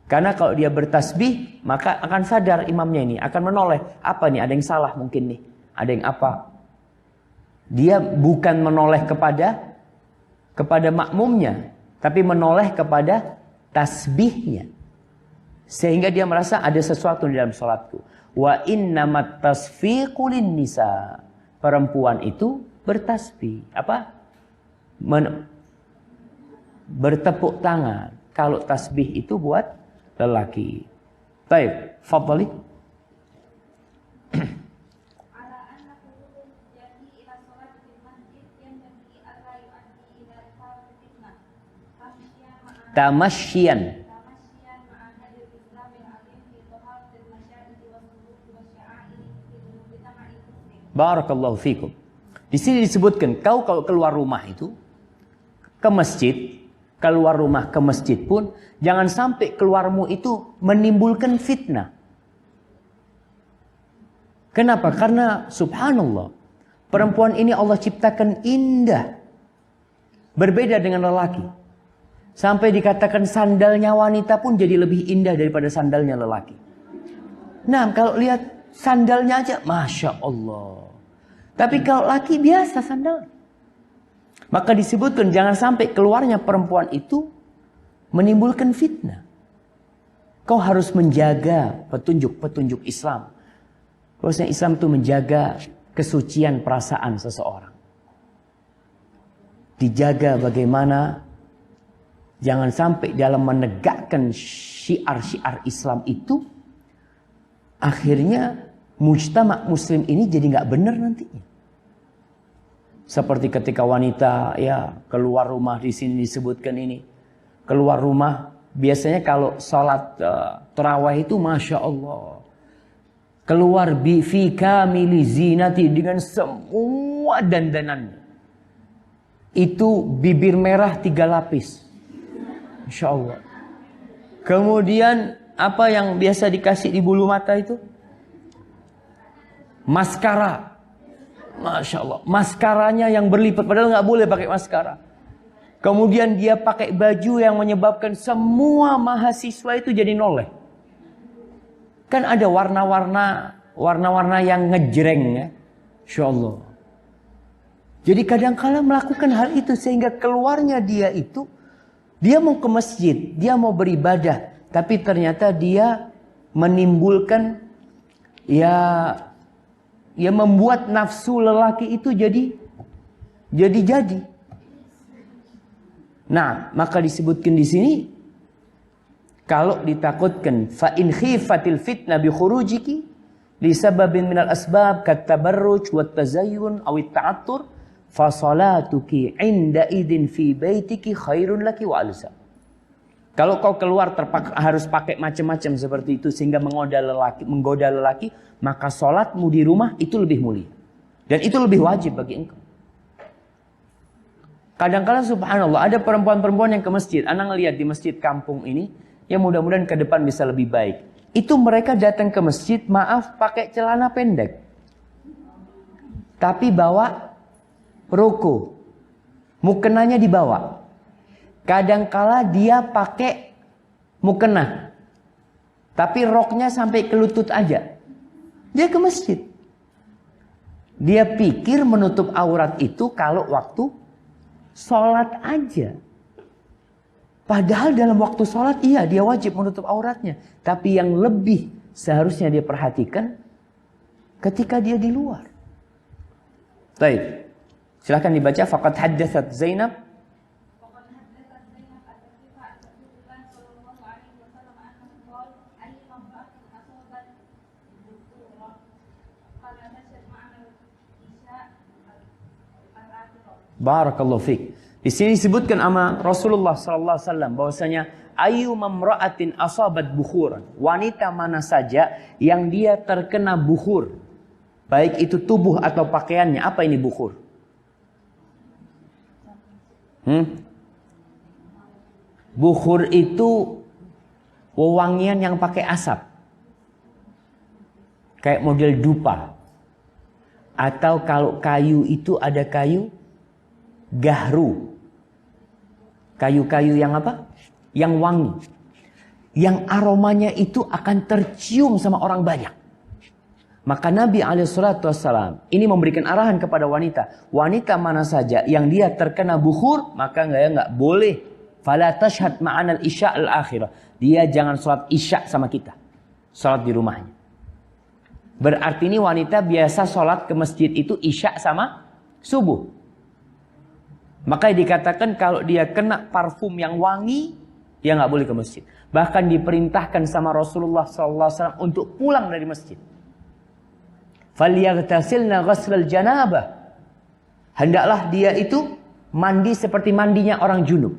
Karena kalau dia bertasbih, maka akan sadar imamnya ini, akan menoleh. Apa nih? Ada yang salah mungkin nih. Ada yang apa? Dia bukan menoleh kepada makmumnya, tapi menoleh kepada tasbihnya. Sehingga dia merasa ada sesuatu di dalam salatku. Wa innamat tasfiqu lin-nisa. Perempuan itu bertasbih. Apa? Bertepuk tangan. Kalau tasbih itu buat lelaki. Baik, fadhali. Tamasyian. Barakallahu fikum. Di sini disebutkan, kau kalau keluar rumah itu ke masjid, keluar rumah ke masjid pun jangan sampai keluarmu itu menimbulkan fitnah. Kenapa? Karena subhanallah, perempuan ini Allah ciptakan indah. Berbeda dengan lelaki. Sampai dikatakan sandalnya wanita pun jadi lebih indah daripada sandalnya lelaki. Nah, kalau lihat sandalnya aja, Masya Allah. Tapi kalau laki biasa sandal. Maka disebutkan jangan sampai keluarnya perempuan itu menimbulkan fitnah. Kau harus menjaga petunjuk-petunjuk Islam. Bahwasanya Islam itu menjaga kesucian perasaan seseorang. Dijaga bagaimana jangan sampai dalam menegakkan syiar-syiar Islam itu akhirnya mujtama muslim ini jadi nggak benar nantinya. Seperti ketika wanita ya keluar rumah, di sini disebutkan ini. Keluar rumah biasanya kalau sholat tarawih itu Masya Allah. Keluar fi kamili zinati dengan semua dandanannya. Itu bibir merah 3 lapis. Masya Allah. Kemudian apa yang biasa dikasih di bulu mata itu? Maskara. Masya Allah. Maskaranya yang berlipat. Padahal nggak boleh pakai maskara. Kemudian dia pakai baju yang menyebabkan semua mahasiswa itu jadi noleh. Kan ada warna-warna yang ngejreng ya. Masya Allah. Jadi kadang-kala melakukan hal itu sehingga keluarnya dia itu, dia mau ke masjid, dia mau beribadah. Tapi ternyata dia menimbulkan ya membuat nafsu lelaki itu jadi. Nah, maka disebutkan di sini kalau ditakutkan fa in khifatil fitnah bi khurujiki li sababin minal asbab kat tabarruj wat tazayyun aw at ta'attur fa salatuki inda idin fi baitiki khairun laki wa alza. Kalau kau keluar harus pakai macam-macam seperti itu sehingga menggoda lelaki, maka sholatmu di rumah itu lebih mulia. Dan itu lebih wajib bagi engkau. Kadang-kadang subhanallah ada perempuan-perempuan yang ke masjid. Ana ngelihat di masjid kampung ini, ya mudah-mudahan ke depan bisa lebih baik. Itu mereka datang ke masjid, maaf pakai celana pendek. Tapi bawa roko. Mukenanya dibawa. Kadangkala dia pakai mukena. Tapi roknya sampai ke lutut aja. Dia ke masjid. Dia pikir menutup aurat itu kalau waktu sholat aja. Padahal dalam waktu sholat iya dia wajib menutup auratnya. Tapi yang lebih seharusnya dia perhatikan ketika dia di luar. Baik. Silahkan dibaca. Faqad haddatsat Zainab. Barakallahu fiik. Di sini disebutkan sama Rasulullah sallallahu alaihi wasallam bahwasanya ayu mamra'atin asabat bukhuran. Wanita mana saja yang dia terkena bukhur, baik itu tubuh atau pakaiannya. Apa ini bukhur? Bukhur itu wewangian yang pakai asap. Kayak model dupa. Atau kalau kayu itu ada kayu gahru. Kayu-kayu yang apa? Yang wangi. Yang aromanya itu akan tercium sama orang banyak. Maka Nabi SAW ini memberikan arahan kepada wanita. Wanita mana saja yang dia terkena bukhur, maka nggak boleh. Fala tashhad ma'anal isya al-akhirah. Dia jangan sholat isya sama kita. Sholat di rumahnya. Berarti ini wanita biasa sholat ke masjid itu isya sama subuh. Maka dikatakan kalau dia kena parfum yang wangi, dia nggak boleh ke masjid. Bahkan diperintahkan sama Rasulullah SAW untuk pulang dari masjid. Falyaghtasilna ghaslal janabah. Hendaklah dia itu mandi seperti mandinya orang junub.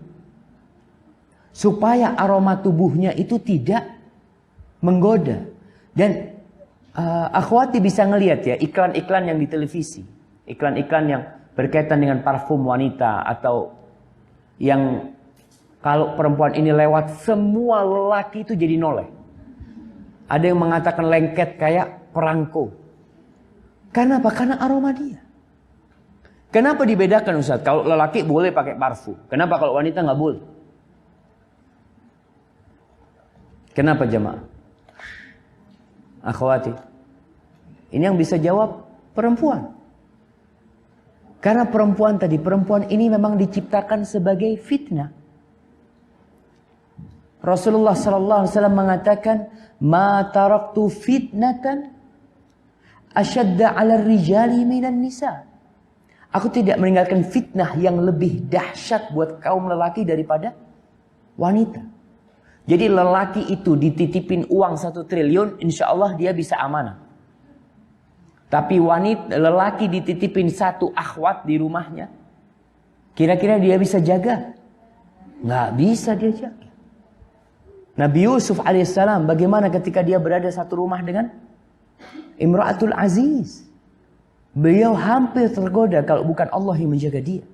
supaya aroma tubuhnya itu tidak menggoda. Dan akhwati bisa ngelihat ya iklan-iklan yang di televisi, iklan-iklan yang berkaitan dengan parfum wanita, atau yang kalau perempuan ini lewat semua lelaki itu jadi noleh. Ada yang mengatakan lengket kayak perangko. Kenapa? Karena aroma dia. Kenapa dibedakan Ustaz? Kalau lelaki boleh pakai parfum, kenapa kalau wanita nggak boleh? Kenapa jemaah? Akhwati, ini yang bisa jawab perempuan. Karena perempuan ini memang diciptakan sebagai fitnah. Rasulullah sallallahu alaihi wasallam mengatakan, "Ma taraktu fitnatan asyadda 'ala rijali minan nisa." Aku tidak meninggalkan fitnah yang lebih dahsyat buat kaum lelaki daripada wanita. Jadi lelaki itu dititipin uang 1 triliun, insya Allah dia bisa amanah. Tapi lelaki dititipin 1 akhwat di rumahnya, kira-kira dia bisa jaga? Nggak bisa dia jaga. Nabi Yusuf alaihissalam bagaimana ketika dia berada satu rumah dengan Imra'atul Aziz? Beliau hampir tergoda kalau bukan Allah yang menjaga dia.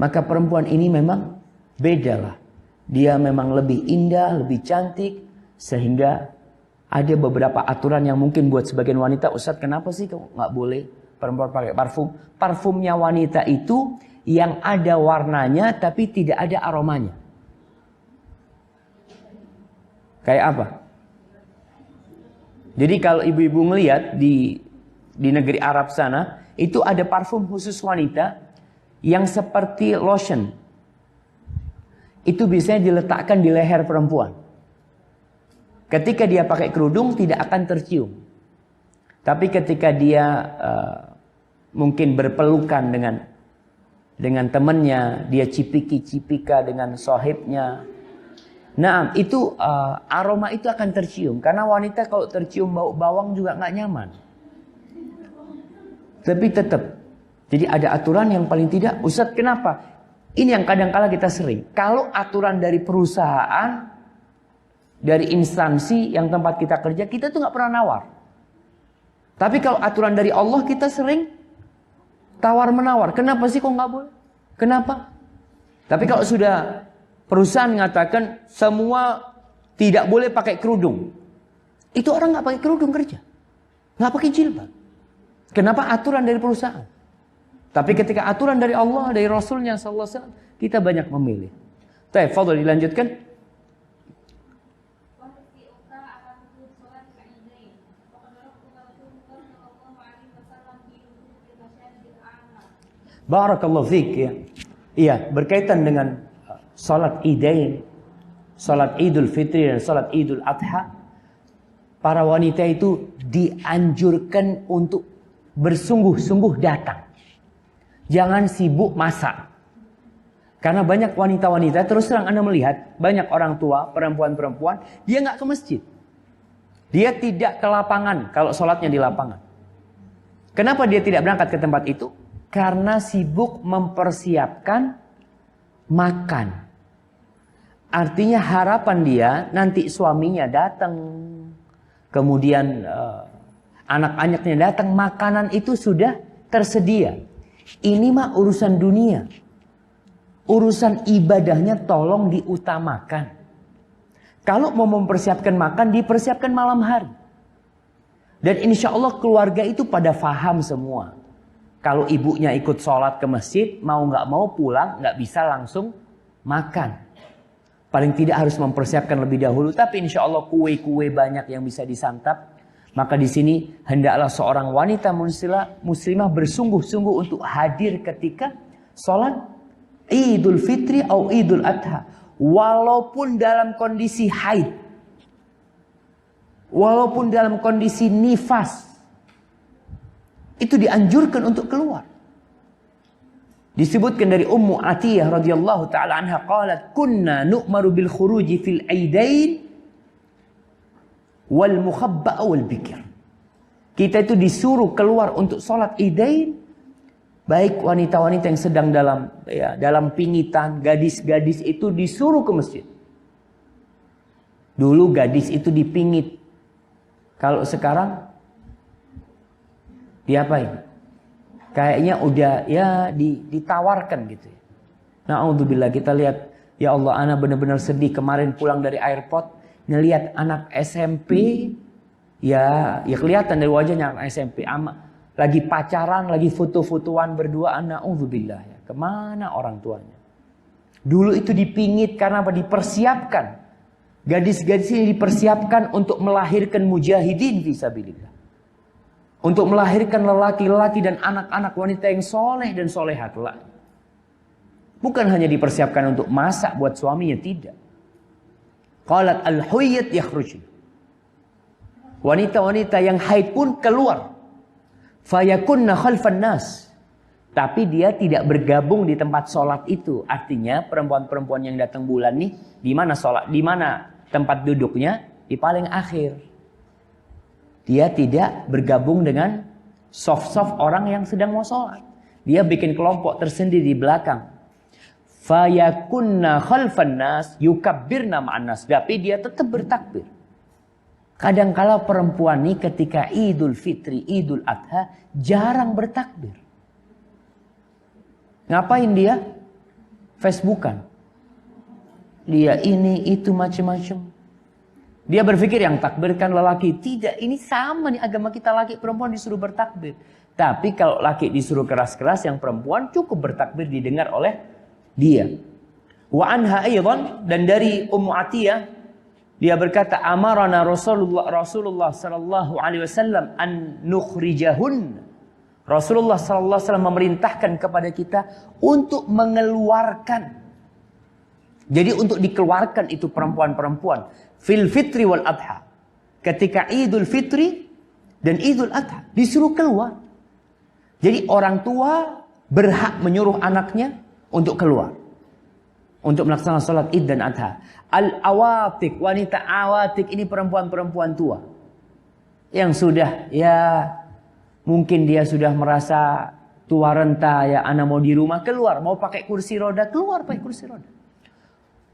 Maka perempuan ini memang bedalah. Dia memang lebih indah, lebih cantik, sehingga ada beberapa aturan yang mungkin buat sebagian wanita, Ustaz kenapa sih kok nggak boleh perempuan pakai parfum? Parfumnya wanita itu yang ada warnanya tapi tidak ada aromanya. Kayak apa? Jadi kalau ibu-ibu ngelihat di negeri Arab sana, itu ada parfum khusus wanita yang seperti lotion. Itu biasanya diletakkan di leher perempuan. Ketika dia pakai kerudung tidak akan tercium. Tapi ketika dia mungkin berpelukan dengan temannya, dia cipika dengan sohibnya. Nah, itu aroma itu akan tercium. Karena wanita kalau tercium bau bawang juga nggak nyaman. Tapi tetap. Jadi ada aturan yang paling tidak. Ustaz kenapa? Ini yang kadang-kala kita sering. Kalau aturan dari perusahaan, dari instansi yang tempat kita kerja, kita tuh nggak pernah nawar. Tapi kalau aturan dari Allah, kita sering tawar-menawar. Kenapa sih kok nggak boleh? Kenapa? Tapi kalau sudah perusahaan mengatakan semua tidak boleh pakai kerudung, itu orang nggak pakai kerudung kerja, nggak pakai jilbab. Kenapa? Aturan dari perusahaan. Tapi ketika aturan dari Allah, dari Rasulnya sallallahu alaihi wasallam, kita banyak memilih. Baik, fadhil dilanjutkan. Barakallahu fiik ya. Iya, berkaitan dengan salat Idain, salat Idul Fitri dan salat Idul Adha, para wanita itu dianjurkan untuk bersungguh-sungguh datang. Jangan sibuk masak. Karena banyak wanita-wanita, terus terang Anda melihat, banyak orang tua, perempuan-perempuan, dia nggak ke masjid. Dia tidak ke lapangan, kalau sholatnya di lapangan. Kenapa dia tidak berangkat ke tempat itu? Karena sibuk mempersiapkan makan. Artinya harapan dia, nanti suaminya datang, kemudian anak-anaknya datang, makanan itu sudah tersedia. Ini mah urusan dunia. Urusan ibadahnya tolong diutamakan. Kalau mau mempersiapkan makan, dipersiapkan malam hari. Dan insya Allah keluarga itu pada faham semua. Kalau ibunya ikut sholat ke masjid, mau nggak mau pulang, nggak bisa langsung makan. Paling tidak harus mempersiapkan lebih dahulu. Tapi insya Allah kue-kue banyak yang bisa disantap. Maka di sini hendaklah seorang wanita muslimah bersungguh-sungguh untuk hadir ketika sholat Idul Fitri atau Idul Adha. Walaupun dalam kondisi haid. Walaupun dalam kondisi nifas. Itu dianjurkan untuk keluar. Disebutkan dari Ummu Atiyah radhiyallahu taala anha qalat kunna nu'maru bil khuruji fil aidain wal mukhabba'a wal bikir. Kita itu disuruh keluar untuk sholat Idain Baik wanita-wanita yang sedang dalam pingitan, gadis-gadis itu disuruh ke masjid. Dulu gadis itu dipingit. Kalau sekarang diapain? Kayaknya udah ditawarkan gitu. Na'udzubillah, kita lihat, ya Allah, ana benar-benar sedih kemarin pulang dari airport ngelihat anak SMP, ya kelihatan dari wajahnya anak SMP, lagi pacaran, lagi foto-fotoan berdua, na'udzubillah ya. Kemana orang tuanya? Dulu itu dipingit karena apa? Dipersiapkan. Gadis-gadis ini dipersiapkan untuk melahirkan mujahidin fisabilillah. Untuk melahirkan lelaki-lelaki dan anak-anak wanita yang soleh dan soleha kelak. Bukan hanya dipersiapkan untuk masak buat suaminya, tidak. Qalat al-huyyat yakhrujun. Wanita-wanita yang haid pun keluar. Fayakunna khalfan nas. Tapi dia tidak bergabung di tempat sholat itu. Artinya perempuan-perempuan yang datang bulan nih, di mana sholat, di mana tempat duduknya? Di paling akhir. Dia tidak bergabung dengan soft-soft orang yang sedang mau sholat. Dia bikin kelompok tersendiri di belakang. Fayakunna khalfan nas yukabbirna ma'an nas. Tapi dia tetap bertakbir. Kadang-kala perempuan ini ketika Idul Fitri, Idul Adha jarang bertakbir. Ngapain dia? Facebookan. Dia ini itu macam-macam. Dia berpikir yang takbirkan lelaki. Tidak, ini sama nih agama kita, laki perempuan disuruh bertakbir. Tapi kalau laki disuruh keras-keras, yang perempuan cukup bertakbir didengar oleh dia. Wa anha aydan, dan dari Ummu Atiyah, dia berkata, amarana Rasulullah sallallahu alaihi wasallam an nukhrijahun. Rasulullah sallallahu alaihi wasallam memerintahkan kepada kita untuk mengeluarkan. Jadi untuk dikeluarkan itu perempuan-perempuan fil fitri wal adha. Ketika Idul Fitri dan Idul Adha disuruh keluar. Jadi orang tua berhak menyuruh anaknya untuk keluar. Untuk melaksanakan salat Id dan Adha. Al-awatik, wanita awatik ini perempuan-perempuan tua. Yang sudah mungkin dia sudah merasa tua renta, anak mau di rumah, keluar. Mau pakai kursi roda, keluar pakai kursi roda.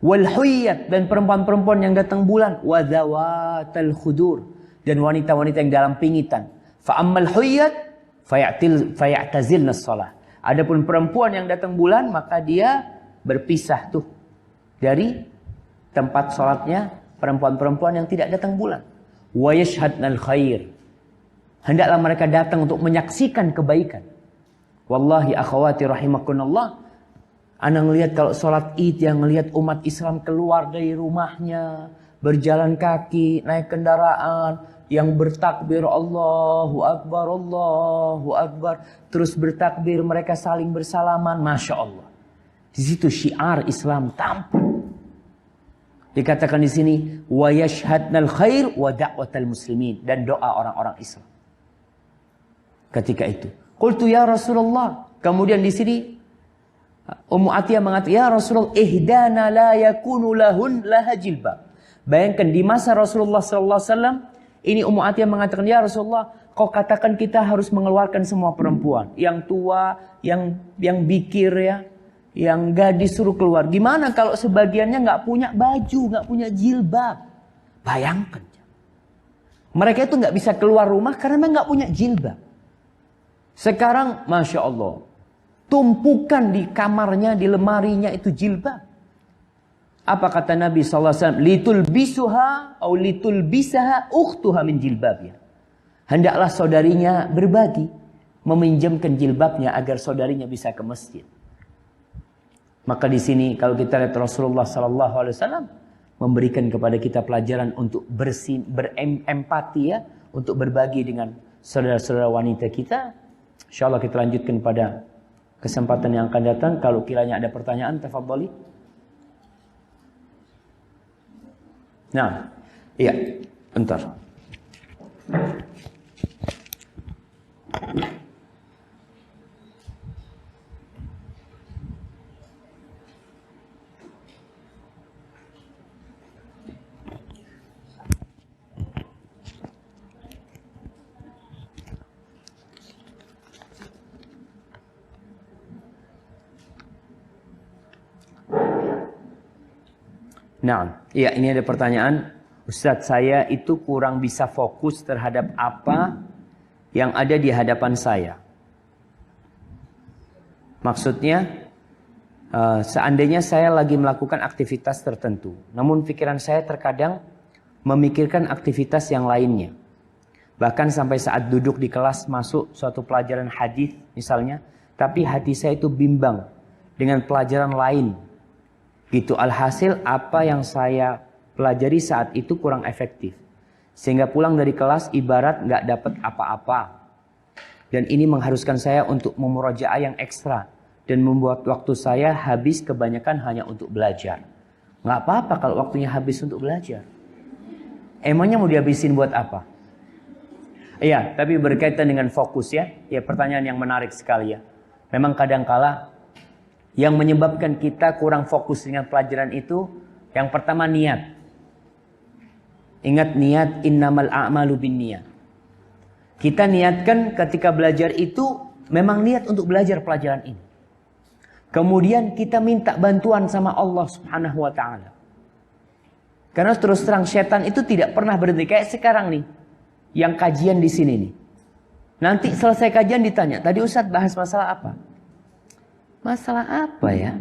Wal huyyat, dan perempuan-perempuan yang datang bulan. Wa dzawatal khudur, dan wanita-wanita yang dalam pingitan. Fa ammal huyyat fayatazilna shalah. Adapun perempuan yang datang bulan, maka dia berpisah tuh dari tempat sholatnya perempuan-perempuan yang tidak datang bulan. Wa yashhadnal khair, hendaklah mereka datang untuk menyaksikan kebaikan. Wallahi akhwati rahimakunallah, ana ngelihat kalau sholat Id, yang ngelihat umat Islam keluar dari rumahnya, berjalan kaki, naik kendaraan, yang bertakbir Allahu Akbar, terus bertakbir, mereka saling bersalaman, Masya Allah. Di situ syiar Islam tampak. Dikatakan di sini, wa yashhadnal khair wa da'watal muslimin, dan doa orang-orang Islam. Ketika itu, qultu ya Rasulullah, kemudian di sini Ummu Atiyah mengatakan, ya Rasulullah, ihdana la yakunu laha jilbab. Bayangkan di masa Rasulullah sallallahu alaihi wasallam, ini Ummu Atiyah mengatakan, ya Rasulullah, kau katakan kita harus mengeluarkan semua perempuan, yang tua, yang bikir yang gadis suruh keluar. Gimana kalau sebagiannya nggak punya baju, nggak punya jilbab? Bayangkan. Mereka itu nggak bisa keluar rumah karena memang nggak punya jilbab. Sekarang, Masya Allah, tumpukan di kamarnya, di lemarinya itu jilbab. Apa kata Nabi SAW? Litulbisuha atau litulbisaha ukhtuha min jilbabnya. Hendaklah saudarinya berbagi, meminjamkan jilbabnya agar saudarinya bisa ke masjid. Maka di sini kalau kita lihat Rasulullah SAW memberikan kepada kita pelajaran untuk berempati, untuk berbagi dengan saudara-saudara wanita kita. InsyaAllah kita lanjutkan pada kesempatan yang akan datang. Kalau kiranya ada pertanyaan, tafadhali. Nah, iya, bentar. Nah, ya ini ada pertanyaan. Ustadz, saya itu kurang bisa fokus terhadap apa yang ada di hadapan saya. Maksudnya, seandainya saya lagi melakukan aktivitas tertentu, namun pikiran saya terkadang memikirkan aktivitas yang lainnya. Bahkan sampai saat duduk di kelas masuk suatu pelajaran hadis misalnya, tapi hati saya itu bimbang dengan pelajaran lain. Gitu, alhasil apa yang saya pelajari saat itu kurang efektif. Sehingga pulang dari kelas ibarat nggak dapat apa-apa. Dan ini mengharuskan saya untuk memurojaah yang ekstra. Dan membuat waktu saya habis kebanyakan hanya untuk belajar. Nggak apa-apa kalau waktunya habis untuk belajar. Emangnya mau dihabisin buat apa? Iya, tapi berkaitan dengan fokus ya. Ya, pertanyaan yang menarik sekali ya. Memang kadangkala yang menyebabkan kita kurang fokus dengan pelajaran itu, yang pertama niat. Ingat niat, innamal a'malu binniyat. Kita niatkan ketika belajar itu memang niat untuk belajar pelajaran ini. Kemudian kita minta bantuan sama Allah Subhanahu wa taala. Karena terus terang setan itu tidak pernah berhenti kayak sekarang nih. Yang kajian di sini nih. Nanti selesai kajian ditanya, tadi Ustadz bahas masalah apa? Masalah apa ya?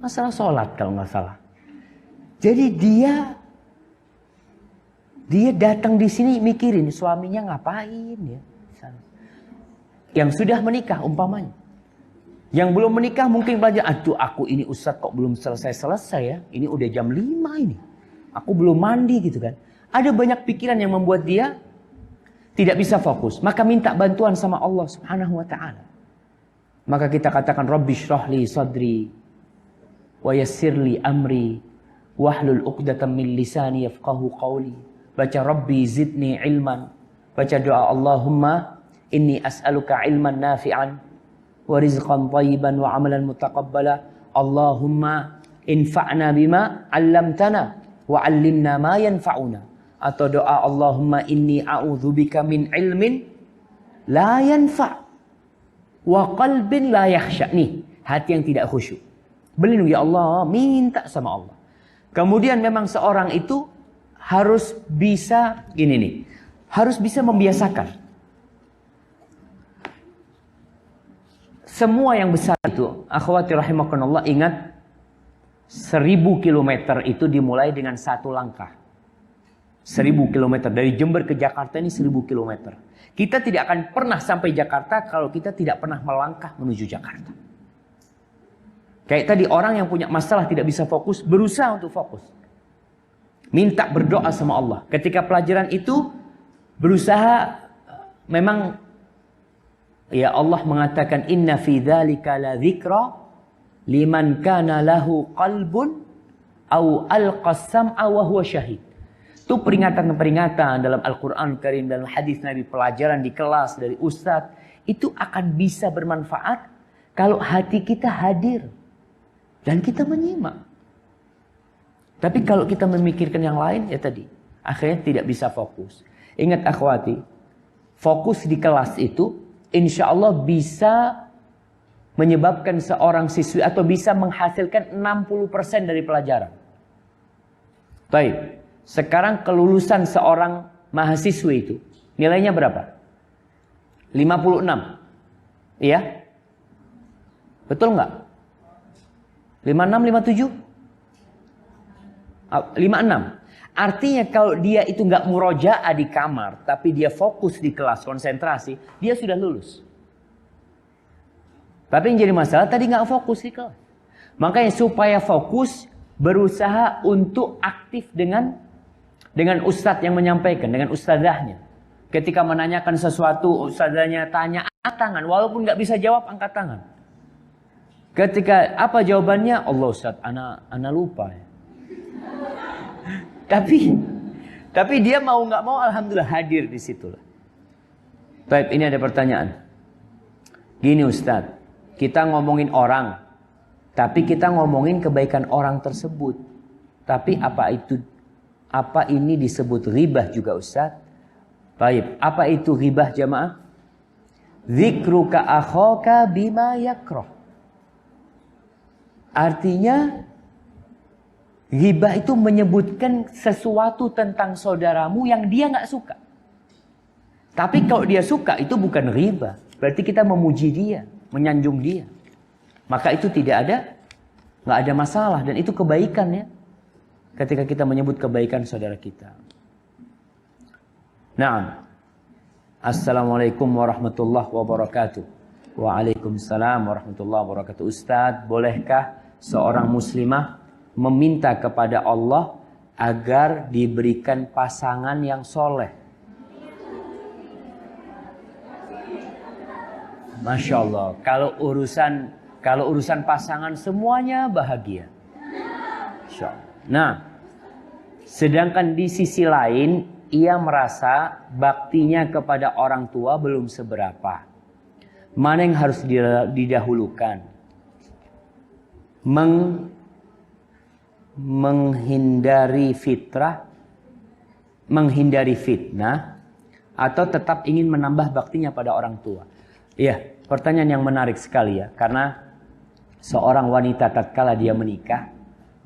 Masalah sholat kalau nggak salah. Jadi dia datang di sini mikirin suaminya ngapain ya. Yang sudah menikah umpamanya. Yang belum menikah mungkin belajar, aduh aku ini Ustadz kok belum selesai ya. Ini udah jam 5 ini. Aku belum mandi gitu kan. Ada banyak pikiran yang membuat dia tidak bisa fokus. Maka minta bantuan sama Allah Subhanahu wa ta'ala. Maka kita katakan Rabbi shrahli sadri wa yassirli amri wahlul 'uqdatam min lisani yafqahu qawli. Baca Rabbi zidni ilman. Baca doa Allahumma inni as'aluka ilman nafi'an wa rizqan thayyiban wa amalan mutaqabbala. Allahumma infa'na bima 'allamtana wa 'allimna ma yanfa'una. Atau doa Allahumma inni a'udzubika min ilmin la yanfa' wa qalbin la yakhsha. Nih, hati yang tidak khusyuk. Berlindung ya Allah, minta sama Allah. Kemudian memang seorang itu harus bisa gini nih, harus bisa membiasakan. Semua yang besar itu, akhwati rahimakumullah, ingat 1000 kilometer itu dimulai dengan satu langkah. 1000 kilometer dari Jember ke Jakarta ini 1000 kilometer. Kita tidak akan pernah sampai Jakarta kalau kita tidak pernah melangkah menuju Jakarta. Kayak tadi orang yang punya masalah tidak bisa fokus, berusaha untuk fokus. Minta berdoa sama Allah. Ketika pelajaran itu berusaha, memang ya Allah mengatakan inna fi dzalika la dzikra liman kana lahu qalbun au alqas sam'a wa huwa syahid. Itu peringatan-peringatan dalam Al-Quran Karim, dalam hadis Nabi, pelajaran di kelas dari ustadz. Itu akan bisa bermanfaat kalau hati kita hadir. Dan kita menyimak. Tapi kalau kita memikirkan yang lain, ya tadi. Akhirnya tidak bisa fokus. Ingat akhwati, fokus di kelas itu, insya Allah bisa menyebabkan seorang siswi atau bisa menghasilkan 60% dari pelajaran. Baik. Sekarang kelulusan seorang mahasiswa itu nilainya berapa? 56. Iya? Betul nggak? 56, 57? 56. Artinya kalau dia itu nggak murojaah di kamar, tapi dia fokus di kelas, konsentrasi, dia sudah lulus. Tapi yang jadi masalah tadi nggak fokus di kelas. Makanya supaya fokus, berusaha untuk aktif dengan ustadz yang menyampaikan, dengan ustadzahnya. Ketika menanyakan sesuatu, ustadzahnya tanya, angkat tangan. Walaupun nggak bisa jawab, angkat tangan. Ketika apa jawabannya? Allah Ustadz, ana lupa. Tapi dia mau nggak mau, alhamdulillah hadir di situ. Baik, ini ada pertanyaan. Gini Ustadz, kita ngomongin orang, tapi kita ngomongin kebaikan orang tersebut. Tapi apa ini disebut ghibah juga Ustaz? Baik, apa itu ghibah jamaah? Dzikruka akhaka bima yakrah. Artinya Ghibah itu menyebutkan sesuatu tentang saudaramu yang dia nggak suka. Tapi kalau dia suka itu bukan ghibah. Berarti kita memuji dia, menyanjung dia. Maka itu nggak ada masalah. Dan itu kebaikan ya. Ketika kita menyebut kebaikan saudara kita. Naam. Assalamualaikum warahmatullahi wabarakatuh. Waalaikumsalam warahmatullahi wabarakatuh. Ustadz, bolehkah seorang muslimah meminta kepada Allah agar diberikan pasangan yang soleh? Masya Allah. Kalau urusan pasangan semuanya bahagia. Masya Allah. Nah, sedangkan di sisi lain ia merasa baktinya kepada orang tua belum seberapa. Mana yang harus didahulukan? Menghindari fitnah, atau tetap ingin menambah baktinya pada orang tua? Iya, pertanyaan yang menarik sekali ya. Karena seorang wanita tatkala dia menikah,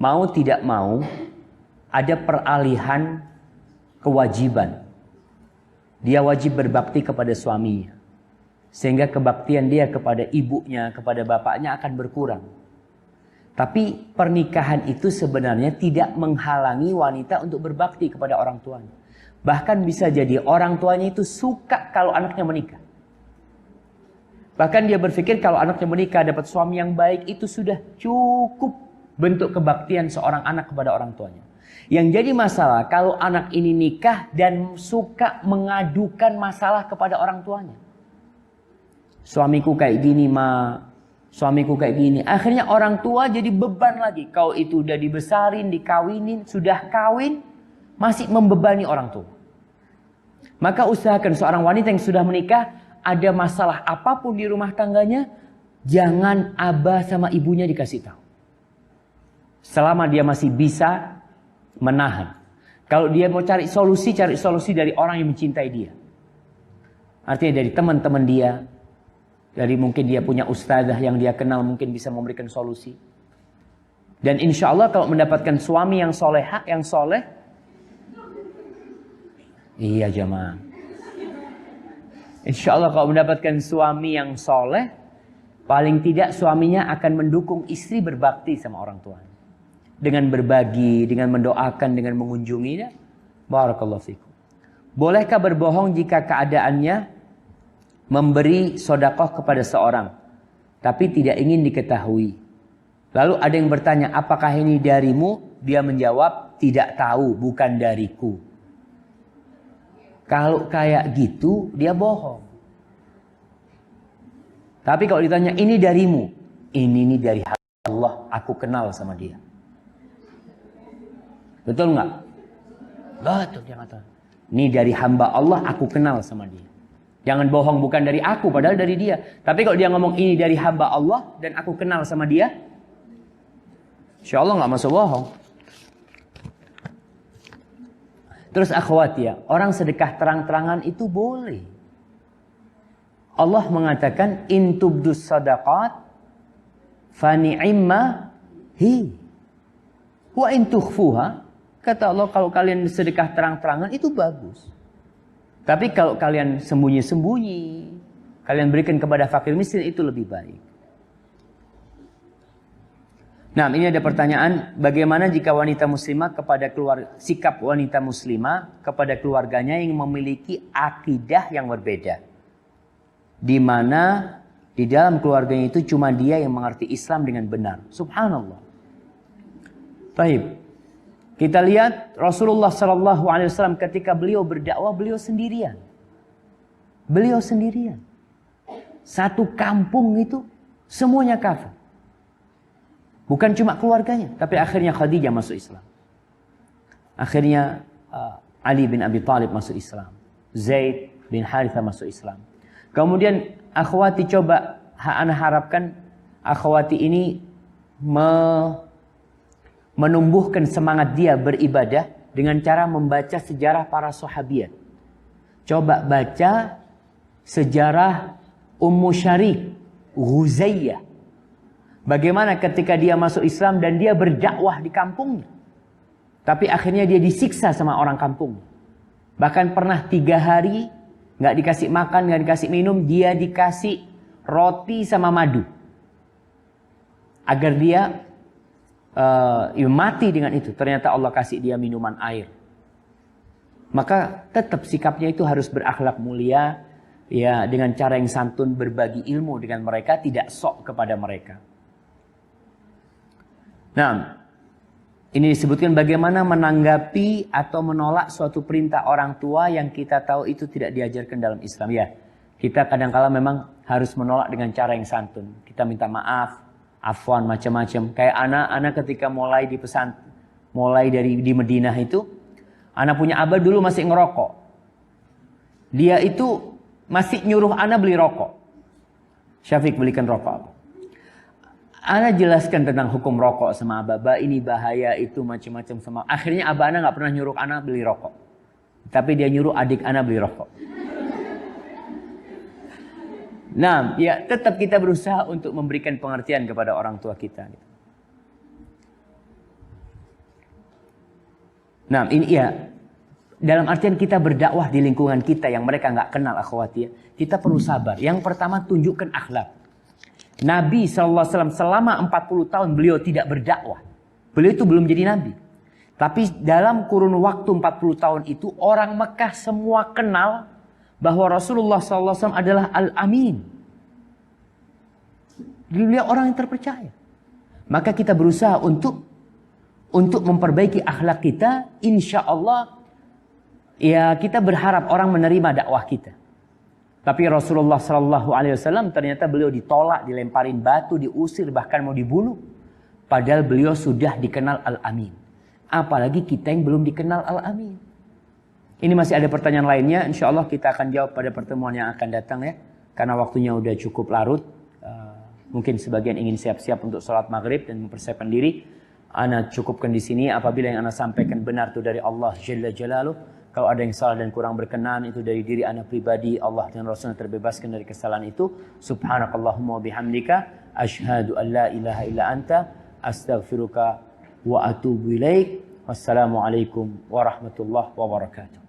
mau tidak mau ada peralihan kewajiban. Dia wajib berbakti kepada suaminya. Sehingga kebaktian dia kepada ibunya, kepada bapaknya akan berkurang. Tapi pernikahan itu sebenarnya tidak menghalangi wanita untuk berbakti kepada orang tuanya. Bahkan bisa jadi orang tuanya itu suka kalau anaknya menikah. Bahkan dia berpikir kalau anaknya menikah dapat suami yang baik itu sudah cukup bentuk kebaktian seorang anak kepada orang tuanya. Yang jadi masalah kalau anak ini nikah dan suka mengadukan masalah kepada orang tuanya. Suamiku kayak gini ma, suamiku kayak gini. Akhirnya orang tua jadi beban lagi. Kau itu udah dibesarin, dikawinin, sudah kawin, masih membebani orang tua. Maka usahakan seorang wanita yang sudah menikah, ada masalah apapun di rumah tangganya, jangan abah sama ibunya dikasih tahu. Selama dia masih bisa menahan. Kalau dia mau cari solusi dari orang yang mencintai dia. Artinya dari teman-teman dia. Dari mungkin dia punya ustazah yang dia kenal mungkin bisa memberikan solusi. Dan insya Allah kalau mendapatkan suami yang soleh, iya jamaah. Insya Allah kalau mendapatkan suami yang soleh, paling tidak suaminya akan mendukung istri berbakti sama orang tuanya. Dengan berbagi, dengan mendoakan, dengan mengunjunginya. Barakallahu fikum. Bolehkah berbohong jika keadaannya memberi sodakoh kepada seorang, tapi tidak ingin diketahui? Lalu ada yang bertanya, apakah ini darimu? Dia menjawab, tidak tahu, bukan dariku. Kalau kayak gitu, dia bohong. Tapi kalau ditanya, ini darimu? Ini dari Allah, aku kenal sama dia. Betul nggak? Betul, dia kata. Ini dari hamba Allah, aku kenal sama dia. Jangan bohong, bukan dari aku, padahal dari dia. Tapi kalau dia ngomong ini dari hamba Allah dan aku kenal sama dia, insya Allah nggak masuk bohong. Terus akhwat ya, orang sedekah terang-terangan itu boleh. Allah mengatakan in tubdus sadaqat fa ni'imma hi wa in tukhfuha, kata Allah kalau kalian sedekah terang-terangan itu bagus. Tapi kalau kalian sembunyi-sembunyi, kalian berikan kepada fakir miskin, itu lebih baik. Nah, ini ada pertanyaan, bagaimana jika wanita muslimah sikap wanita muslimah kepada keluarganya yang memiliki akidah yang berbeda. Di mana di dalam keluarganya itu cuma dia yang mengerti Islam dengan benar. Subhanallah. Baik. Kita lihat Rasulullah SAW ketika beliau berdakwah, beliau sendirian. Beliau sendirian. Satu kampung itu semuanya kafir. Bukan cuma keluarganya, tapi akhirnya Khadijah masuk Islam. Akhirnya Ali bin Abi Thalib masuk Islam. Zaid bin Harithah masuk Islam. Kemudian akhwati coba, ana harapkan akhwati ini menumbuhkan semangat dia beribadah dengan cara membaca sejarah para sahabiat. Coba baca sejarah Ummu Syarik, Ghuzayyah. Bagaimana ketika dia masuk Islam dan dia berdakwah di kampungnya. Tapi akhirnya dia disiksa sama orang kampung. Bahkan pernah 3 hari nggak dikasih makan, nggak dikasih minum, dia dikasih roti sama madu. Agar dia mati dengan itu. Ternyata Allah kasih dia minuman air. Maka tetap sikapnya itu harus berakhlak mulia, ya, dengan cara yang santun, berbagi ilmu dengan mereka, tidak sok kepada mereka. Nah, ini disebutkan bagaimana menanggapi atau menolak suatu perintah orang tua yang kita tahu itu tidak diajarkan dalam Islam. Ya, kita kadang-kala memang harus menolak dengan cara yang santun. Kita minta maaf, afwan, macam-macam. Kayak anak ketika mulai di Madinah itu, anak punya abah dulu masih ngerokok. Dia itu masih nyuruh anak beli rokok. Syafiq, belikan rokok. Anak jelaskan tentang hukum rokok sama abah. Ini bahaya, itu macam-macam sama. Akhirnya abah anak nggak pernah nyuruh anak beli rokok. Tapi dia nyuruh adik anak beli rokok. Nah, ya tetap kita berusaha untuk memberikan pengertian kepada orang tua kita. Nah, ini ya, dalam artian kita berdakwah di lingkungan kita yang mereka nggak kenal, akhwati, kita perlu sabar. Yang pertama, tunjukkan akhlak. Nabi SAW selama 40 tahun beliau tidak berdakwah. Beliau itu belum jadi Nabi. Tapi dalam kurun waktu 40 tahun itu, orang Mekah semua kenal bahwa Rasulullah SAW adalah Al-Amin. Beliau orang yang terpercaya. Maka kita berusaha untuk memperbaiki akhlak kita, insya Allah, ya kita berharap orang menerima dakwah kita. Tapi Rasulullah SAW ternyata beliau ditolak, dilemparin batu, diusir, bahkan mau dibunuh. Padahal beliau sudah dikenal Al-Amin. Apalagi kita yang belum dikenal Al-Amin. Ini masih ada pertanyaan lainnya, insya Allah kita akan jawab pada pertemuan yang akan datang ya. Karena waktunya udah cukup larut. Mungkin sebagian ingin siap-siap untuk sholat maghrib dan mempersiapkan diri. Ana cukupkan di sini. Apabila yang ana sampaikan benar itu dari Allah Jalla Jalaluh. Kalau ada yang salah dan kurang berkenan itu dari diri ana pribadi, Allah dan Rasulnya terbebaskan dari kesalahan itu. Subhanakallahumma wa bihamdika asyhadu an la ilaha illa anta astaghfiruka wa atubu ilaik. Wassalamualaikum warahmatullahi wabarakatuh.